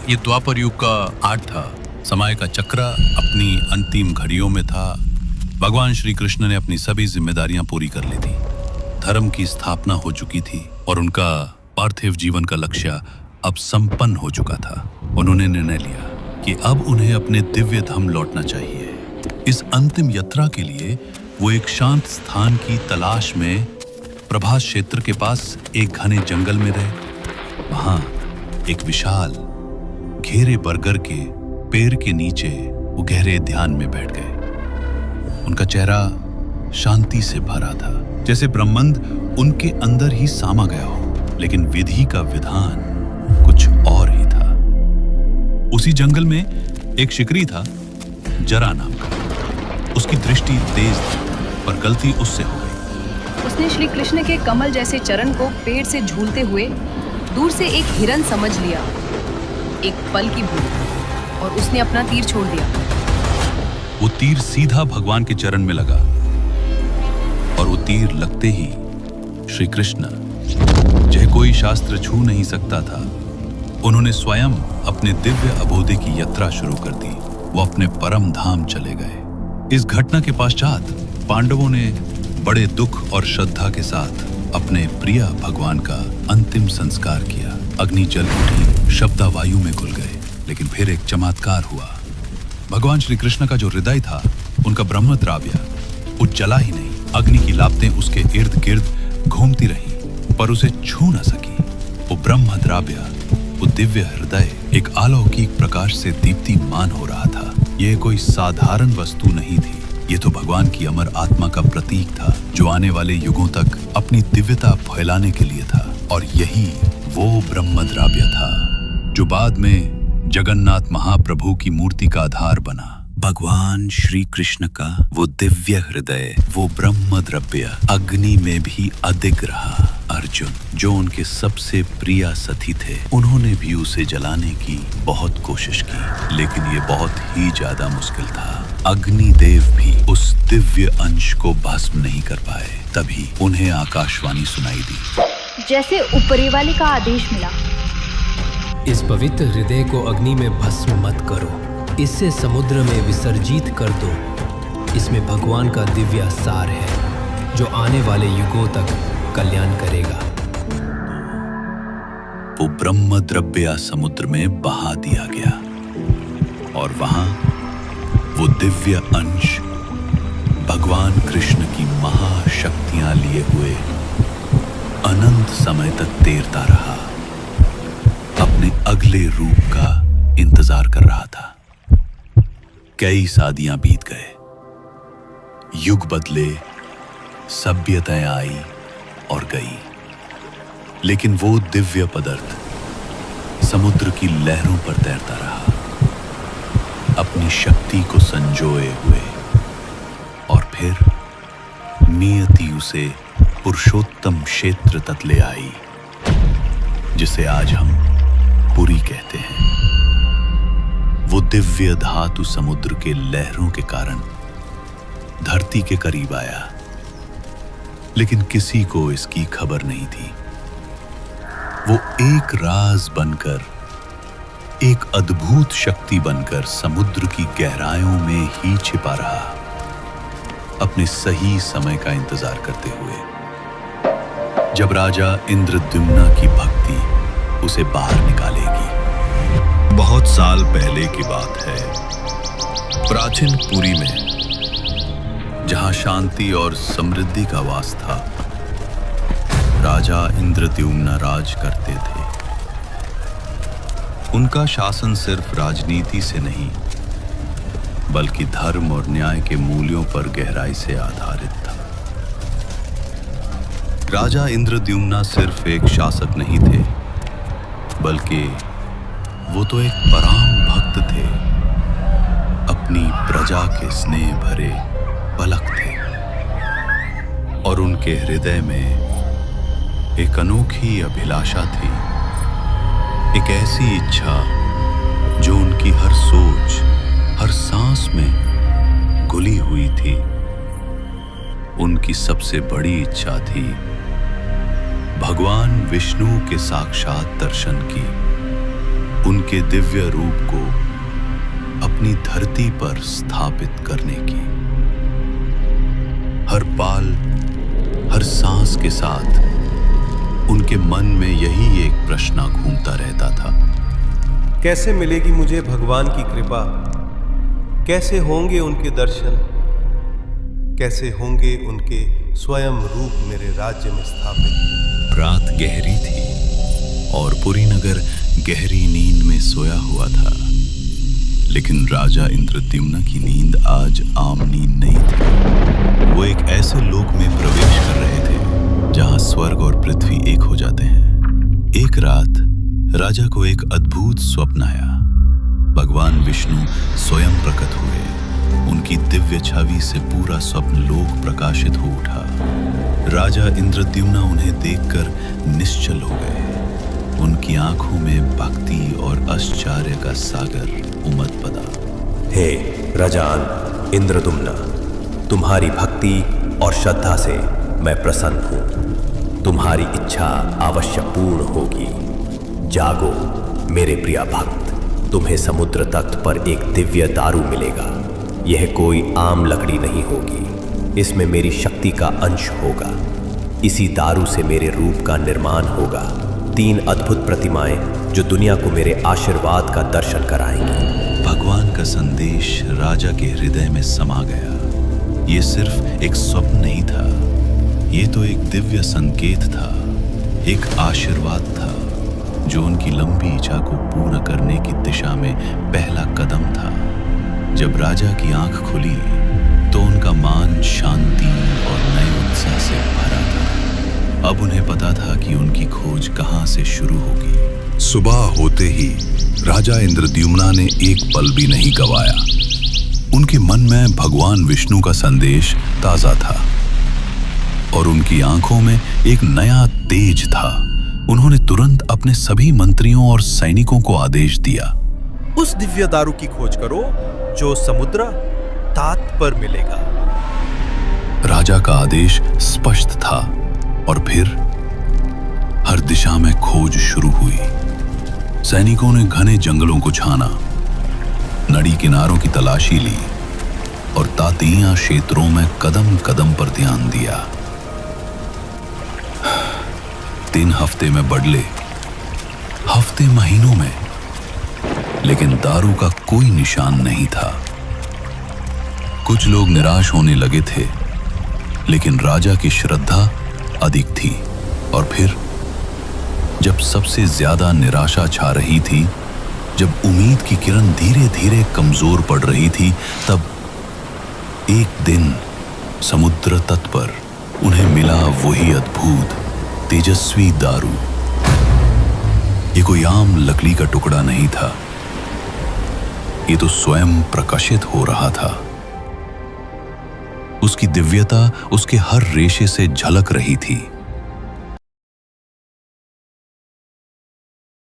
ये द्वापर युग का आठ था। समय का चक्र अपनी अंतिम घड़ियों में था। भगवान श्री कृष्ण ने अपनी सभी जिम्मेदारियां पूरी कर ली थी। धर्म की स्थापना हो चुकी थी और उनका पार्थिव जीवन का लक्ष्य अब संपन्न हो चुका था। उन्होंने निर्णय लिया कि अब उन्हें अपने दिव्य धाम लौटना चाहिए। इस अंतिम यात्रा के लिए वो एक शांत स्थान की तलाश में प्रभास क्षेत्र के पास एक घने जंगल में रहे। वहां एक विशाल घेरे बरगद के पेड़ के नीचे वो गहरे ध्यान में बैठ गए। उनका चेहरा शांति से भरा था, जैसे ब्रह्मांड उनके अंदर ही समा गया हो। लेकिन विधि का विधान कुछ और ही था। उसी जंगल में एक शिकारी था, जरा नाम का। उसकी दृष्टि तेज थी, पर गलती उससे हो गई। उसने श्री कृष्ण के कमल जैसे चरण को पेड़ से झूलते हुए दूर से एक हिरन समझ लिया, एक पल की भूल, और उसने अपना तीर छोड़ दिया। वो तीर सीधा भगवान के चरण में लगा और वो तीर लगते ही श्री कृष्ण, जो कोई शास्त्र छू नहीं सकता था, उन्होंने स्वयं अपने दिव्य अबोधि की यात्रा शुरू कर दी। वो अपने परम धाम चले गए। इस घटना के पश्चात पांडवों ने बड़े दुख और श्रद्धा के साथ अपने प्रिय भगवान का अंतिम संस्कार किया। अग्नि जल उठी, शब्द वायु में घुल गए। लेकिन फिर एक चमत्कार हुआ। भगवान श्री कृष्ण का जो हृदय था, उनका ब्रह्म द्राव्य, वो जला ही नहीं। अग्नि की लापतें उसके इर्द गिर्द घूमती रहीं, पर उसे छू न सकी। वो ब्रह्म द्राव्य, वो दिव्य हृदय एक अलौकिक प्रकाश से दीप्तिमान हो रहा था। ये कोई साधारण वस्तु नहीं थी। ये तो भगवान की अमर आत्मा का प्रतीक था, जो आने वाले युगों तक अपनी दिव्यता फैलाने के लिए था। और यही वो ब्रह्म द्राव्य था जो बाद में जगन्नाथ महाप्रभु की मूर्ति का आधार बना। भगवान श्री कृष्ण का वो दिव्य हृदय, वो ब्रह्म द्रव्य अग्नि में भी अधिक रहा। अर्जुन, जो उनके सबसे प्रिय साथी थे, उन्होंने भी उसे जलाने की बहुत कोशिश की, लेकिन ये बहुत ही ज्यादा मुश्किल था। अग्निदेव भी उस दिव्य अंश को भस्म नहीं कर पाए। तभी उन्हें आकाशवाणी सुनाई दी, जैसे ऊपरी वाले का आदेश मिला, इस पवित्र हृदय को अग्नि में भस्म मत करो, इसे समुद्र में विसर्जित कर दो। इसमें भगवान का दिव्य सार है, जो आने वाले युगों तक कल्याण करेगा। वो ब्रह्म द्रव्य समुद्र में बहा दिया गया और वहां वो दिव्य अंश भगवान कृष्ण की महाशक्तियां लिए हुए अनंत समय तक तैरता रहा, अपने अगले रूप का इंतजार कर रहा था। कई सदियां बीत गए, युग बदले, सभ्यताएं आई और गई, लेकिन वो दिव्य पदार्थ समुद्र की लहरों पर तैरता रहा, अपनी शक्ति को संजोए हुए। और फिर नियति उसे पुरुषोत्तम क्षेत्र तक ले आई, जिसे आज हम पुरी कहते हैं। वो दिव्य धातु समुद्र के लहरों के कारण धरती के करीब आया, लेकिन किसी को इसकी खबर नहीं थी। वो एक राज बनकर, एक अद्भुत शक्ति बनकर समुद्र की गहराइयों में ही छिपा रहा, अपने सही समय का इंतजार करते हुए, जब राजा इंद्रद्युम्न की भक्ति उसे बाहर निकालेगी। बहुत साल पहले की बात है, प्राचीन पुरी में, जहां शांति और समृद्धि का वास था, राजा इंद्रद्युम्न राज करते थे। उनका शासन सिर्फ राजनीति से नहीं, बल्कि धर्म और न्याय के मूल्यों पर गहराई से आधारित था। राजा इंद्रद्युम्न सिर्फ एक शासक नहीं थे, बल्कि वो तो एक परम भक्त थे, अपनी प्रजा के स्नेह भरे पलक थे। और उनके हृदय में एक अनोखी अभिलाषा थी, एक ऐसी इच्छा जो उनकी हर सोच, हर सांस में घुली हुई थी। उनकी सबसे बड़ी इच्छा थी भगवान विष्णु के साक्षात दर्शन की। उनके दिव्य रूप को अपनी धरती पर स्थापित करने की। हर पाल, हर सांस के साथ उनके मन में यही एक प्रश्न घूमता रहता था। कैसे मिलेगी मुझे भगवान की कृपा? कैसे होंगे उनके दर्शन? कैसे होंगे उनके स्वयं रूप मेरे राज्य में स्थापित? रात गहरी थी और पुरी नगर गहरी नींद में सोया हुआ था, लेकिन राजा इंद्रद्युम्न की नींद आज आम नींद नहीं थी। वो एक ऐसे लोक में प्रवेश कर रहे थे जहां स्वर्ग और पृथ्वी एक हो जाते हैं। एक रात राजा को एक अद्भुत स्वप्न आया। भगवान विष्णु स्वयं प्रकट हुए। उनकी दिव्य छवि से पूरा स्वप्न लोक प्रकाशित हो उठा। राजा इंद्रद्युम्न उन्हें देखकर निश्चल हो गए। उनकी आंखों में भक्ति और आश्चर्य का सागर उमड़ पड़ा। हे राजान इंद्रद्युम्न, तुम्हारी भक्ति और श्रद्धा से मैं प्रसन्न हूँ। तुम्हारी इच्छा अवश्य पूर्ण होगी। जागो मेरे प्रिय भक्त, तुम्हें समुद्र तट पर एक दिव्य दारू मिलेगा। यह कोई आम लकड़ी नहीं होगी, इसमें मेरी शक्ति का अंश होगा। इसी दारू से मेरे रूप का निर्माण होगा। 3 अद्भुत प्रतिमाएं जो दुनिया को मेरे आशीर्वाद का दर्शन कराएंगी। भगवान का संदेश राजा के हृदय में समा गया। ये सिर्फ एक स्वप्न नहीं था, ये तो एक दिव्य संकेत था, एक आशीर्वाद था जो उनकी लंबी इच्छा को पूर्ण करने की दिशा में पहला कदम था। जब राजा की आंख खुली तो उनका मान शांति और नए उत्साह से भरा था। अब उन्हें पता था कि उनकी खोज कहां से शुरू होगी। सुबह होते ही राजा इंद्रद्युम्न ने एक पल भी नहीं गवाया। उनके मन में भगवान विष्णु का संदेश ताजा था और उनकी आंखों में एक नया तेज था। उन्होंने तुरंत अपने सभी मंत्रियों और सैनिकों को आदेश दिया, उस दिव्य दारू की खोज करो जो समुद्र तट पर मिलेगा। राजा का आदेश स्पष्ट था और फिर हर दिशा में खोज शुरू हुई। सैनिकों ने घने जंगलों को छाना, नदी किनारों की तलाशी ली और तातीय क्षेत्रों में कदम कदम पर ध्यान दिया। 3 हफ्ते में बदले, हफ्ते महीनों में, लेकिन दारू का कोई निशान नहीं था। कुछ लोग निराश होने लगे थे, लेकिन राजा की श्रद्धा अधिक थी। और फिर जब सबसे ज्यादा निराशा छा रही थी, जब उम्मीद की किरण धीरे धीरे कमजोर पड़ रही थी, तब एक दिन समुद्र तट पर उन्हें मिला वही अद्भुत तेजस्वी दारू। ये कोई आम लकड़ी का टुकड़ा नहीं था, ये तो स्वयं प्रकाशित हो रहा था। उसकी दिव्यता उसके हर रेशे से झलक रही थी।